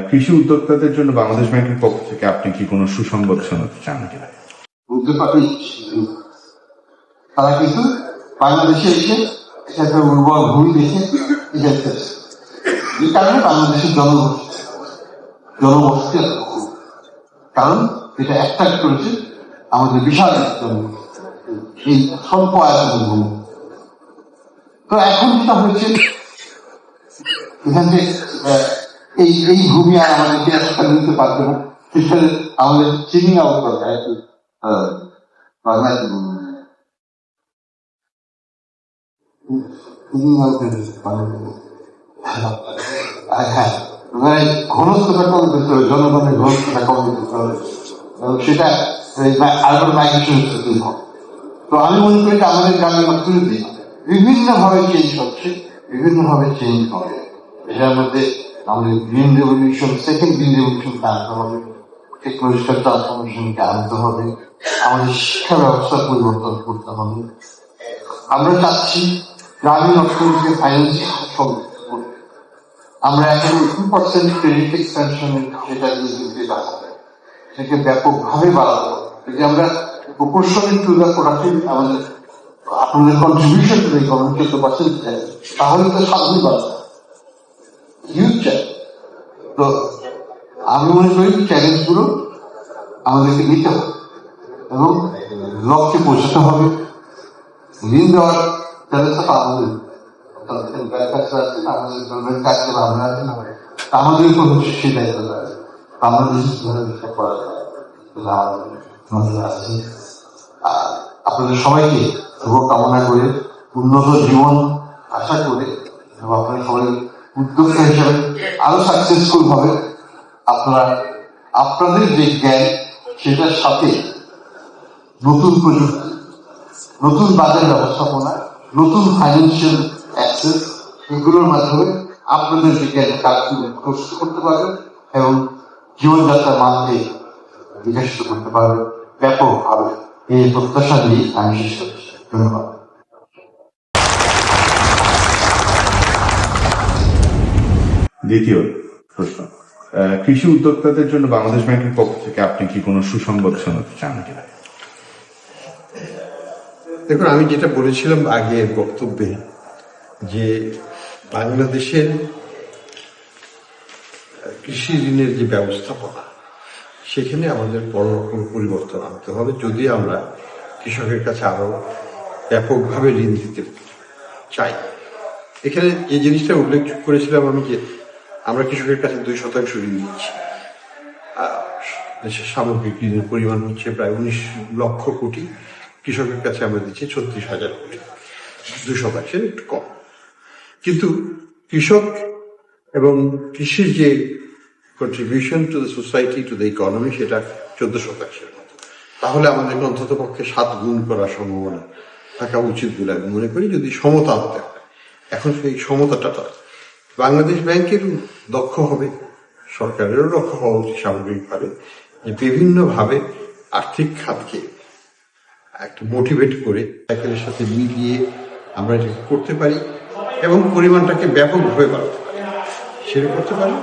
কৃষি উদ্যোক্তাদের জন্য বাংলাদেশ ব্যাংকের পক্ষ থেকে আপনি কি কোনো সুসংবাদ শোনাতে চান কিনা? তারা কিন্তু বাংলাদেশে এসে একটা উর্বর ভূমি দেখে এই কারণে বাংলাদেশের জনবসতি কারণ এটা অ্যাট্রাক্ট করেছে আমাদের বিশাল এই স্বল্প আয়তনের ভূমি। তো এখন যেটা হয়েছে এখানে এই ভূমি আর আমাদেরকে একটা নিতে পারবে না, সেখানে আমাদের চিনি আউট দরকার বাংলায় হ্যাঁ ঘনত্বটা কমে দিতে হবে, জনগণের ঘনত্বটা কমে দিতে হবে, সেটা আরবার মাইগ্রেশন হবে। তো আমি মনে করি যে আমাদের গ্রামের অর্থনীতি বিভিন্ন ভাবে চেঞ্জ হচ্ছে, বিভিন্ন ভাবে চেঞ্জ হবে। এটার মধ্যে আমাদের গ্রিন রেভলিউশন, সেকেন্ড গ্রিন রেভলিউশনকে আনতে হবে, টেকনোলজিক্যাল ট্রান্সফরমেশনকে আনতে হবে, আমাদের শিক্ষা ব্যবস্থা পরিবর্তন করতে হবে। আমরা চাচ্ছি গ্রামীণ অর্থনীতিকে ফাইন্যান্সিয়াল সমৃদ্ধ করতে। আমরা এখন 2% ক্রেডিট এক্সপেনশনের যেটা সেটাকে ব্যাপকভাবে বাড়াবো। যদি আমরা প্রপোর্শনাল টু দ্য প্রোডাক্টিভিটি আমাদের আপনাদের কন্ট্রিবিউশন টু দ্য ইকোনমি 14% চাই, তাহলে তো সাধুই বাড়বে, হিউজ চাই। তো আমি মনে করি চ্যালেঞ্জগুলো আমাদেরকে নিতে হবে এবং লক্ষ্যে পৌঁছাতে হবে। ঋণ দেওয়ার চ্যালেঞ্জটা আমাদের আমাদের উপর হচ্ছে সেই দায়িত্ব আমাদের আপনাদের সবাইকে শুভকামনা করে, উন্নত জীবন আশা করে এবং আপনারা সবাই উদ্যোক্তা হিসেবে আরো সাকসেসফুল হবে। আপনারা আপনাদের যে জ্ঞান সেটার সাথে নতুন প্রযুক্তি, নতুন বাজার ব্যবস্থাপনা, নতুন ফাইন্যান্সিয়াল অ্যাক্সেস, এগুলোর মাধ্যমে আপনাদের যে জ্ঞান কাজটি প্রস্তুত করতে পারবেন এবং জীবনযাত্রার মানকে বিকশিত করতে পারবেন ব্যাপকভাবে। এই প্রত্যাশা দিয়ে আমি শেষ করছি। ধন্যবাদ। দ্বিতীয় প্রশ্ন, কৃষি উদ্যোক্তাদের জন্য বাংলাদেশ ব্যাংকের পক্ষ থেকে আপনি কি কোনো সুসংবাদ শোনাতে চান কিনা? দেখুন, আমি যেটা বলেছিলাম আগের বক্তব্যে যে বাংলাদেশের কৃষি ঋণের যে ব্যবস্থাপনা, সেখানে আমাদের বড় রকম পরিবর্তন আনতে হবে যদি আমরা কৃষকের কাছে আরো ব্যাপকভাবে ঋণ দিতে চাই। এখানে যে জিনিসটা উল্লেখ করেছিলাম আমি, যে আমরা কৃষকের কাছে 2% ঋণ দিচ্ছি। দেশের সামগ্রিক ঋণের পরিমাণ হচ্ছে প্রায় 19 লক্ষ কোটি, কৃষকের কাছে আমরা দিচ্ছি 36,000 কোটি, 2% একটু কম। কিন্তু কৃষক এবং কৃষির যে contribution to the society, to the economy, সেটা 14% মতো। তাহলে আমাদের অন্তত পক্ষে 7 গুণ করার সম্ভাবনা থাকা উচিত বলে আমি মনে করি, যদি সমতা আনতে হয়। এখন সেই সমতাটা বাংলাদেশ ব্যাংকের দক্ষ হবে, সরকারেরও দক্ষ হওয়া উচিত সামগ্রিকভাবে, যে বিভিন্নভাবে আর্থিক খাতকে একটা মোটিভেট করে সাইকেলের সাথে মিলিয়ে আমরা এটাকে করতে পারি এবং পরিমাণটাকে ব্যাপকভাবে বাড়াতে পারি, সেটা করতে পারি।